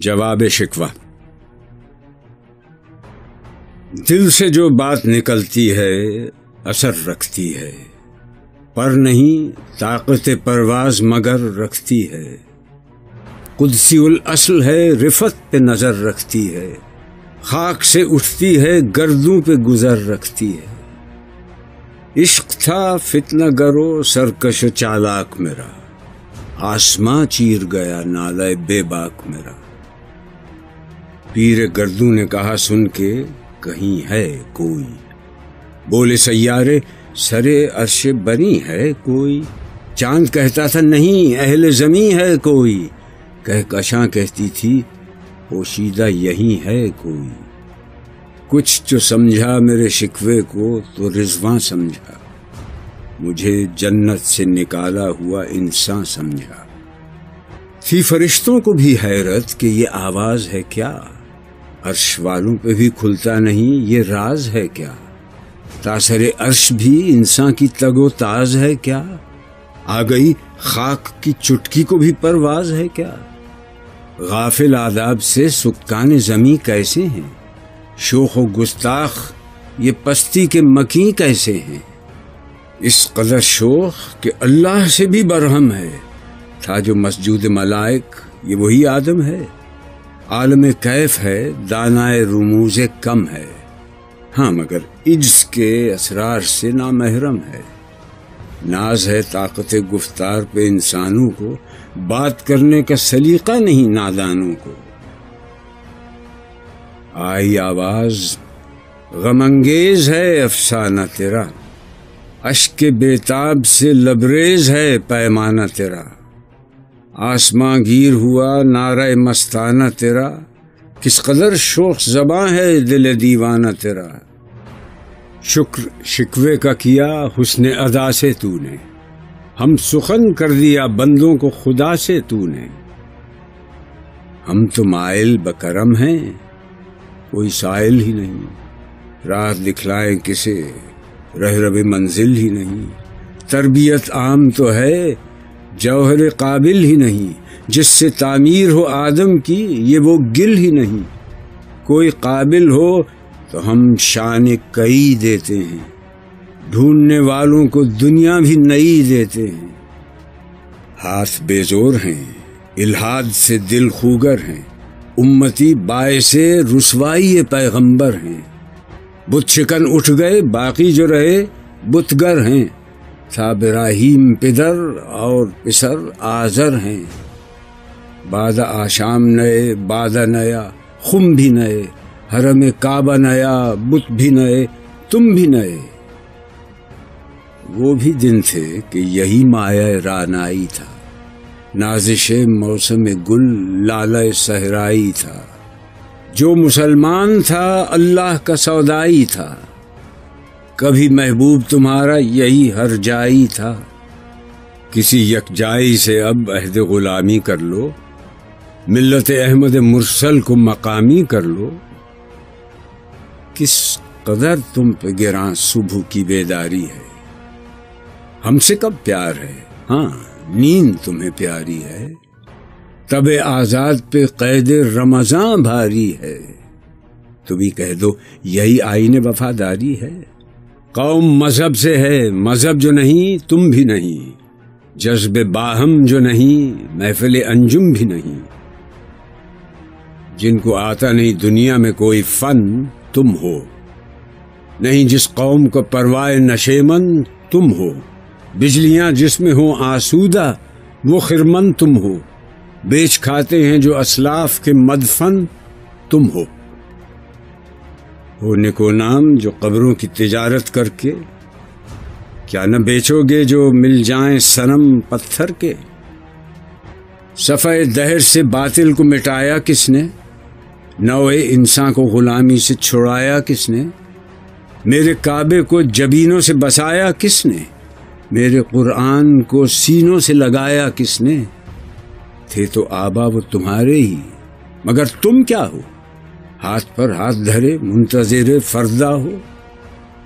جواب شکوہ۔ دل سے جو بات نکلتی ہے اثر رکھتی ہے، پر نہیں طاقت پرواز مگر رکھتی ہے۔ قدسی الاصل ہے، رفت پہ نظر رکھتی ہے، خاک سے اٹھتی ہے گردوں پہ گزر رکھتی ہے۔ عشق تھا فتنہ گرو سرکش و چالاک میرا، آسماں چیر گیا نالہ بے باک میرا۔ پیر گردوں نے کہا سن کے کہیں ہے کوئی، بولے سیارے سرے عرش بنی ہے کوئی۔ چاند کہتا تھا نہیں اہل زمیں ہے کوئی، کہکشاں کہتی تھی پوشیدہ یہی ہے کوئی۔ کچھ جو سمجھا میرے شکوے کو تو رضواں سمجھا، مجھے جنت سے نکالا ہوا انسان سمجھا۔ تھی فرشتوں کو بھی حیرت کہ یہ آواز ہے کیا، عرش والوں پہ بھی کھلتا نہیں یہ راز ہے کیا۔ تاثر عرش بھی انسان کی تگ و تاز ہے کیا، آ گئی خاک کی چٹکی کو بھی پرواز ہے کیا۔ غافل آداب سے سکان زمیں کیسے ہیں، شوخ و گستاخ یہ پستی کے مکیں کیسے ہیں۔ اس قدر شوخ کہ اللہ سے بھی برہم ہے، تھا جو مسجود ملائک یہ وہی آدم ہے۔ عالم کیف ہے دانائے رموز کم ہے، ہاں مگر عجز کے اسرار سے نامحرم ہے۔ ناز ہے طاقت گفتار پہ انسانوں کو، بات کرنے کا سلیقہ نہیں نادانوں کو۔ آئی آواز غم انگیز ہے افسانہ تیرا، اشک بیتاب سے لبریز ہے پیمانہ تیرا۔ آسماں گیر ہوا نعرہ مستانہ تیرا، کس قدر شوخ زباں ہے دل دیوانہ تیرا۔ شکر شکوے کا کیا حسن ادا سے تو نے، ہم سخن کر دیا بندوں کو خدا سے تو نے۔ ہم تو مائل بکرم ہیں کوئی سائل ہی نہیں، راہ دکھلائیں کسے رہرو منزل ہی نہیں۔ تربیت عام تو ہے جوہر قابل ہی نہیں، جس سے تعمیر ہو آدم کی یہ وہ گل ہی نہیں۔ کوئی قابل ہو تو ہم شان کئی دیتے ہیں، ڈھونڈنے والوں کو دنیا بھی نئی دیتے ہیں۔ ہاتھ بے زور ہیں الحاد سے دل خوگر ہیں، امتی باعث رسوائی پیغمبر ہیں۔ بت شکن اٹھ گئے باقی جو رہے بتگر ہیں، تھا ابراہیم پدر اور پسر آزر ہیں۔ بعد آشام نئے بعد نیا خم بھی نئے، حرم کعبہ نیا بت بھی نئے تم بھی نئے۔ وہ بھی دن تھے کہ یہی مایہ رانائی تھا، نازش موسم گل لالہ صحرائی تھا۔ جو مسلمان تھا اللہ کا سودائی تھا، کبھی محبوب تمہارا یہی ہر جائی تھا۔ کسی یکجائی سے اب عہد غلامی کر لو، ملت احمد مرسل کو مقامی کر لو۔ کس قدر تم پہ گراں صبح کی بیداری ہے، ہم سے کب پیار ہے، ہاں نیند تمہیں پیاری ہے۔ تب آزاد پہ قید رمضاں بھاری ہے، تو بھی کہہ دو یہی آئین وفاداری ہے۔ قوم مذہب سے ہے مذہب جو نہیں تم بھی نہیں، جذب باہم جو نہیں محفل انجم بھی نہیں۔ جن کو آتا نہیں دنیا میں کوئی فن تم ہو، نہیں جس قوم کو پروائے نشیمن تم ہو۔ بجلیاں جس میں ہوں آسودہ وہ خرمن تم ہو، بیچ کھاتے ہیں جو اسلاف کے مدفن تم ہو۔ نکو نام جو قبروں کی تجارت کر کے، کیا نہ بیچو گے جو مل جائیں صنم پتھر کے۔ صفحہ دہر سے باطل کو مٹایا کس نے، نوع انسان کو غلامی سے چھڑایا کس نے۔ میرے کعبے کو جبینوں سے بسایا کس نے، میرے قرآن کو سینوں سے لگایا کس نے۔ تھے تو آبا وہ تمہارے ہی، مگر تم کیا ہو، ہاتھ پر ہاتھ دھرے منتظر فردا ہو۔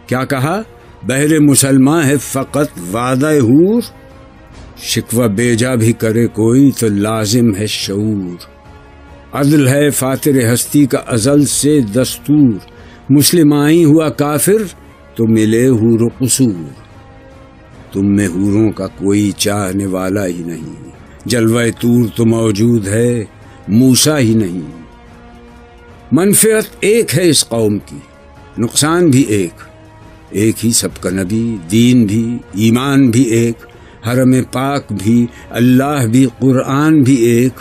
کیا کہا بہر مسلمان ہے فقط وعدہ حور، شکوہ بیجا بھی کرے کوئی تو لازم ہے شعور۔ عدل ہے فاتر ہستی کا ازل سے دستور، مسلم آئی ہوا کافر تو ملے حور و قصور۔ تم میں حوروں کا کوئی چاہنے والا ہی نہیں، جلوہ طور تو موجود ہے موسیٰ ہی نہیں۔ منفعت ایک ہے اس قوم کی، نقصان بھی ایک ہی سب کا نبی، دین بھی، ایمان بھی ایک، حرم پاک بھی، اللہ بھی، قرآن بھی ایک۔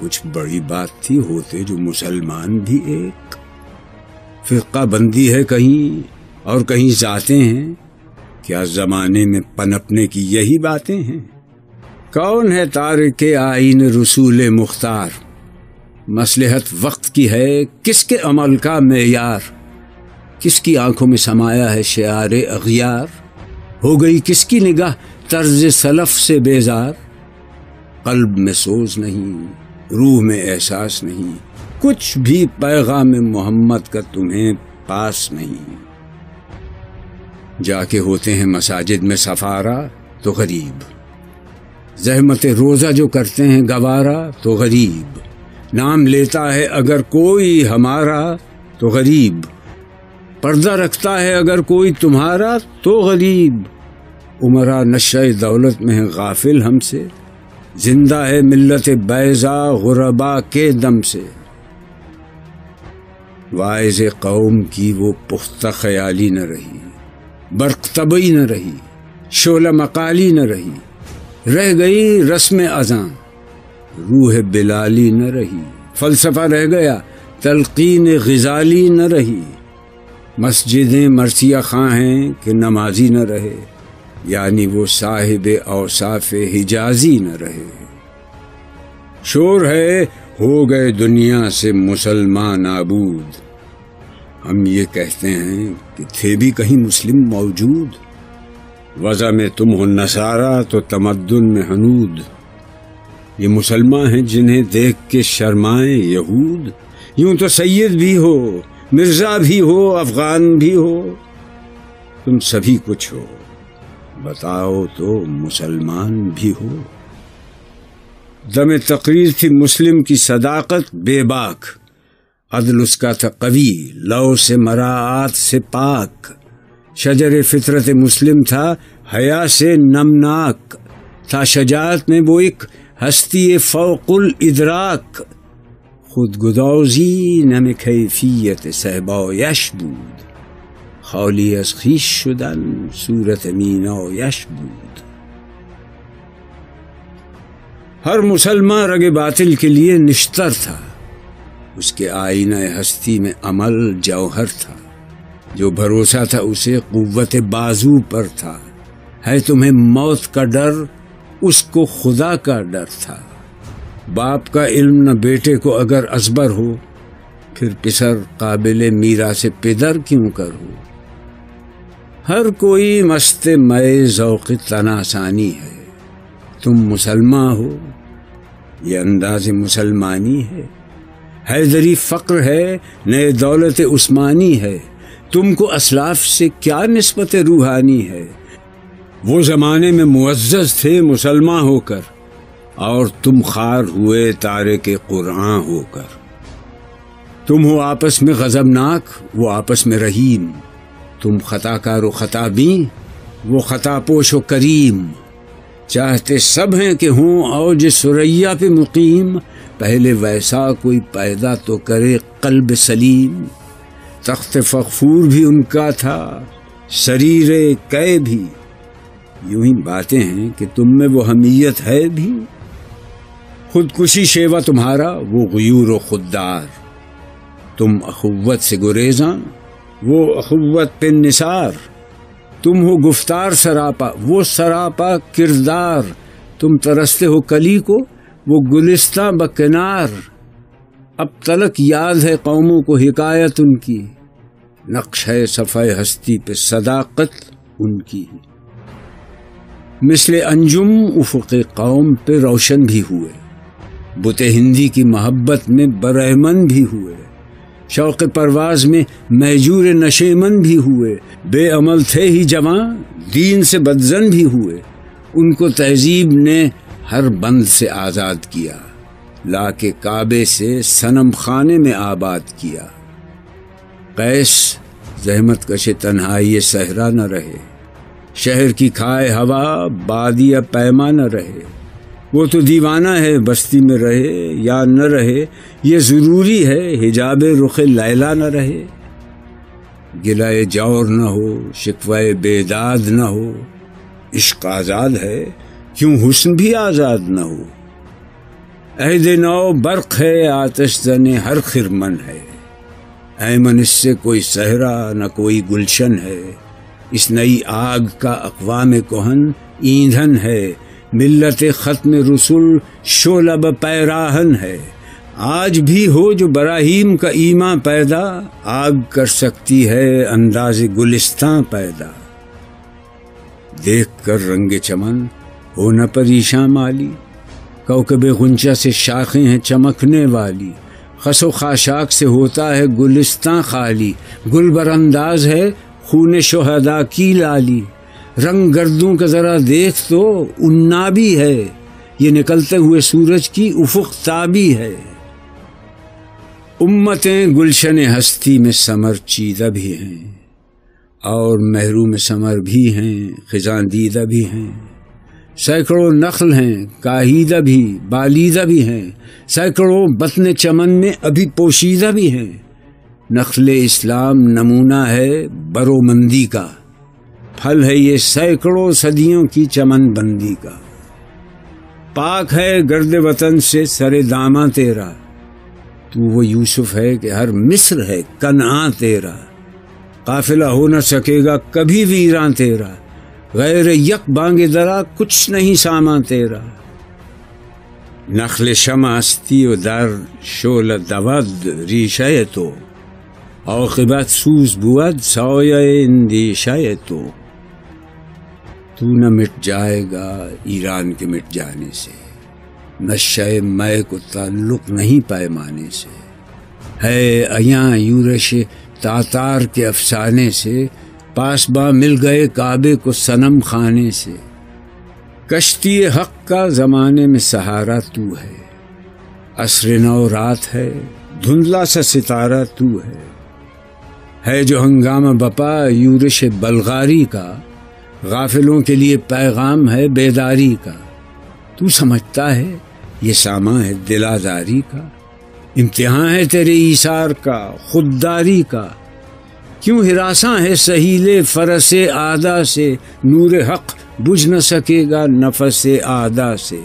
کچھ بڑی بات تھی ہوتے جو مسلمان بھی ایک۔ فرقہ بندی ہے کہیں اور کہیں ذاتیں ہیں، کیا زمانے میں پنپنے کی یہی باتیں ہیں؟ کون ہے تارک آئین رسول مختار؟ مصلحت وقت کی ہے کس کے عمل کا معیار؟ کس کی آنکھوں میں سمایا ہے شعار اغیار؟ ہو گئی کس کی نگاہ طرز سلف سے بیزار؟ قلب میں سوز نہیں، روح میں احساس نہیں، کچھ بھی پیغام محمد کا تمہیں پاس نہیں۔ جا کے ہوتے ہیں مساجد میں سفارا تو غریب، زحمت روزہ جو کرتے ہیں گوارا تو غریب، نام لیتا ہے اگر کوئی ہمارا تو غریب، پردہ رکھتا ہے اگر کوئی تمہارا تو غریب۔ عمرہ نشہ دولت میں ہے غافل ہم سے، زندہ ہے ملت بیضا غربا کے دم سے۔ واعظ قوم کی وہ پختہ خیالی نہ رہی، برق طبعی نہ رہی، شعلہ مقالی نہ رہی، رہ گئی رسم اذاں، روح بلالی نہ رہی، فلسفہ رہ گیا تلقین غزالی نہ رہی۔ مسجدیں مرثیہ خواں ہیں کہ نمازی نہ رہے، یعنی وہ صاحب اوصاف حجازی نہ رہے۔ شور ہے ہو گئے دنیا سے مسلمان نابود، ہم یہ کہتے ہیں کہ تھے بھی کہیں مسلم موجود۔ وضع میں تم ہو نصارہ تو تمدن میں ہنود، یہ مسلمان ہیں جنہیں دیکھ کے شرمائیں یہود۔ یوں تو سید بھی ہو، مرزا بھی ہو، افغان بھی ہو، تم سبھی کچھ ہو، بتاؤ تو مسلمان بھی ہو۔ دم تقریر تھی مسلم کی صداقت بے باک، عدل اس کا تھا قوی، لو سے مراعات سے پاک، شجر فطرت مسلم تھا حیا سے نمناک، تھا شجاعت میں وہ ایک ہستی فوق الادراک، خود گدازی نم کیفیت صحبا یشبود، خالی از خویش شدن صورت مینایش بود۔ ہر مسلمان رگ باطل کے لیے نشتر تھا، اس کے آئینہ ہستی میں عمل جوہر تھا، جو بھروسہ تھا اسے قوت بازو پر تھا۔ ہے تمہیں موت کا ڈر، اس کو خدا کا ڈر تھا۔ باپ کا علم نہ بیٹے کو اگر ازبر ہو، پھر پسر قابل میراث پدر کیوں کر ہو۔ ہر کوئی مست مئے ذوق تناسانی ہے، تم مسلمان ہو یہ انداز مسلمانی ہے۔ حیدری فقر ہے نئے دولت عثمانی ہے، تم کو اسلاف سے کیا نسبت روحانی ہے۔ وہ زمانے میں معزز تھے مسلمان ہو کر، اور تم خوار ہوئے تارک قرآن ہو کر۔ تم ہو آپس میں غضبناک، وہ آپس میں رحیم، تم خطا کار و خطا بین، وہ خطا پوش و کریم۔ چاہتے سب ہیں کہ ہوں اوج ثریا پہ مقیم، پہلے ویسا کوئی پیدا تو کرے قلب سلیم۔ تخت فغفور بھی ان کا تھا، سریر قے بھی، یوں ہی باتیں ہیں کہ تم میں وہ حمیت ہے بھی۔ خودکشی شیوا تمہارا وہ غیور و خوددار، تم اخوت سے گریزاں وہ اخوت پہ نثار۔ تم ہو گفتار سراپا وہ سراپا کردار، تم ترستے ہو کلی کو وہ گلستہ بکنار۔ اب تلک یاد ہے قوموں کو حکایت ان کی، نقش ہے صفحہ ہستی پہ صداقت ان کی۔ مثل انجم افق قوم پہ روشن بھی ہوئے، بت ہندی کی محبت میں برہمن بھی ہوئے، شوق پرواز میں مہجور نشیمن بھی ہوئے، بے عمل تھے ہی جوان دین سے بدزن بھی ہوئے۔ ان کو تہذیب نے ہر بند سے آزاد کیا، لا کے کعبے سے صنم خانے میں آباد کیا۔ قیس زحمت کش تنہائی صحرا نہ رہے، شہر کی کھائے ہوا بادی پیما نہ رہے۔ وہ تو دیوانہ ہے، بستی میں رہے یا نہ رہے یہ ضروری ہے، حجاب رخ لیلا نہ رہے۔ گلائے جور نہ ہو، شکوائے بیداد نہ ہو، عشق آزاد ہے کیوں حسن بھی آزاد نہ ہو۔ عہد نو برق ہے، آتش زن ہر خرمن ہے، ایمن اس سے کوئی صحرا نہ کوئی گلشن ہے۔ اس نئی آگ کا اقوام کہن ایندھن ہے، ملت ختم رسول شعلہ پیراہن ہے۔ آج بھی ہو جو براہیم کا ایمان پیدا، آگ کر سکتی ہے انداز گلستان پیدا۔ دیکھ کر رنگ چمن ہو نہ پریشان مالی، کوکب غنچہ سے شاخیں ہیں چمکنے والی۔ خس و خاشاک سے ہوتا ہے گلستان خالی، گل بر انداز ہے خون شہداء کی لالی۔ رنگ گردوں کا ذرا دیکھ تو انابی ہے، یہ نکلتے ہوئے سورج کی افق تابی ہے۔ امتیں گلشن ہستی میں ثمر چیدہ بھی ہیں، اور محروم ثمر بھی ہیں، خزاں دیدہ بھی ہیں۔ سینکڑوں نخل ہیں کاہیدہ بھی، بالیدہ بھی ہیں، سینکڑوں بطن چمن میں ابھی پوشیدہ بھی ہیں۔ نخل اسلام نمونہ ہے برومندی کا، پھل ہے یہ سینکڑوں صدیوں کی چمن بندی کا۔ پاک ہے گرد وطن سے سر داماں تیرا، تو وہ یوسف ہے کہ ہر مصر ہے کنعان تیرا۔ قافلہ ہو نہ سکے گا کبھی ویراں تیرا، غیر یک بانگ درا کچھ نہیں سامان تیرا۔ نخل شمع استی و در شعلہ دود ریشہ تو، عاقبت سوز بود سایہ اندیشہ تو۔ تو نہ مٹ جائے گا ایران کے مٹ جانے سے، نشہ مے کو تعلق نہیں پیمانے سے۔ ہے ایاں یورش تاتار کے افسانے سے، پاسباں مل گئے کعبے کو صنم خانے سے۔ کشتی حق کا زمانے میں سہارا تو ہے، عصر نو رات ہے دھندلا سا ستارہ تو ہے جو ہنگامہ بپا یورش بلغاری کا، غافلوں کے لیے پیغام ہے بیداری کا۔ تو سمجھتا ہے یہ سامان ہے دلاداری کا، امتحان ہے تیرے ایثار کا خودداری کا۔ کیوں ہراساں ہے سہیل فرس آدا سے، نور حق بجھ نہ سکے گا نفس آدا سے۔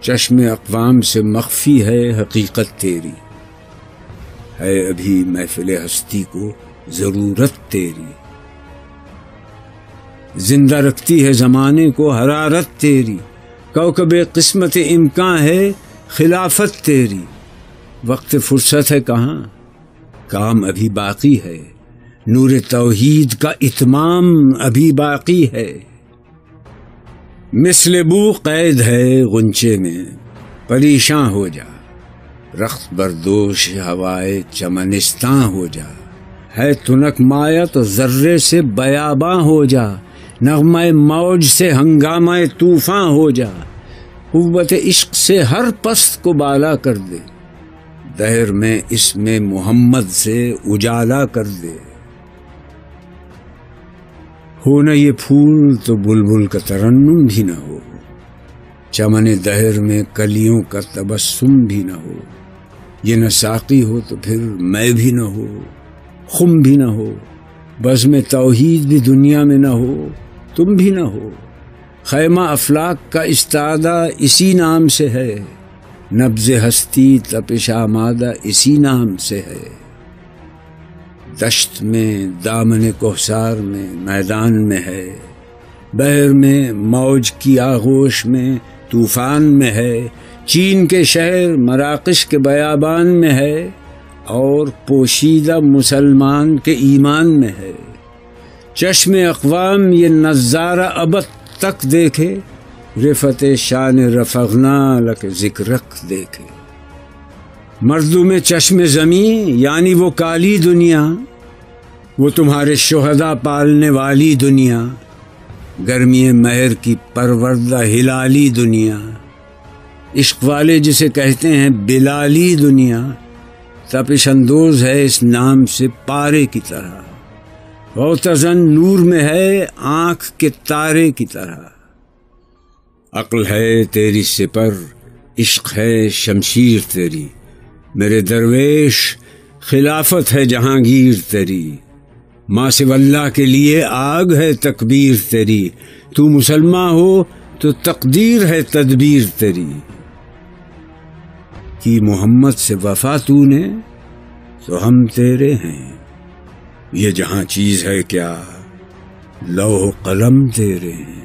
چشم اقوام سے مخفی ہے حقیقت تیری، ہے ابھی محفل ہستی کو ضرورت تیری۔ زندہ رکھتی ہے زمانے کو حرارت تیری، کوکب قسمت امکان ہے خلافت تیری۔ وقت فرصت ہے کہاں، کام ابھی باقی ہے، نور توحید کا اتمام ابھی باقی ہے۔ مثل بو قید ہے غنچے میں پریشاں ہو جا، رخت بردوش ہوائے چمنستاں ہو جا۔ ہے تنک مایا تو ذرے سے بیاباں ہو جا، نغمہ موج سے ہنگامہ طوفاں ہو جا۔ قوت عشق سے ہر پست کو بالا کر دے، دہر میں اس میں محمد سے اجالا کر دے۔ ہو نہ یہ پھول تو بلبل کا ترنم بھی نہ ہو، چمن دہر میں کلیوں کا تبسم بھی نہ ہو۔ یہ نہ ساقی ہو تو پھر میں بھی نہ ہو، خم بھی نہ ہو، بزم توحید بھی دنیا میں نہ ہو، تم بھی نہ ہو۔ خیمہ افلاک کا استادہ اسی نام سے ہے، نبض ہستی تپش آمادہ اسی نام سے ہے۔ دشت میں دامن کوثر میں میدان میں ہے، بحر میں موج کی آغوش میں طوفان میں ہے، چین کے شہر مراکش کے بیابان میں ہے، اور پوشیدہ مسلمان کے ایمان میں ہے۔ چشم اقوام یہ نظارہ ابد تک دیکھے، رفت شان رفغنا لک ذکرک دیکھے۔ مردوں میں چشم زمین یعنی وہ کالی دنیا، وہ تمہارے شہداء پالنے والی دنیا، گرمی مہر کی پروردہ ہلالی دنیا۔ عشق والے جسے کہتے ہیں بلالی دنیا، تپش اندوز ہے اس نام سے پارے کی طرح، غوطہ نور میں ہے آنکھ کے تارے کی طرح۔ عقل ہے تیری سپر، عشق ہے شمشیر تیری، میرے درویش خلافت ہے جہانگیر تیری، ماں سے واللہ کے لیے آگ ہے تکبیر تیری، تو مسلمان ہو تو تقدیر ہے تدبیر تیری۔ کی محمد سے وفا تو نے تو ہم تیرے ہیں، یہ جہاں چیز ہے کیا لوح قلم تیرے ہیں۔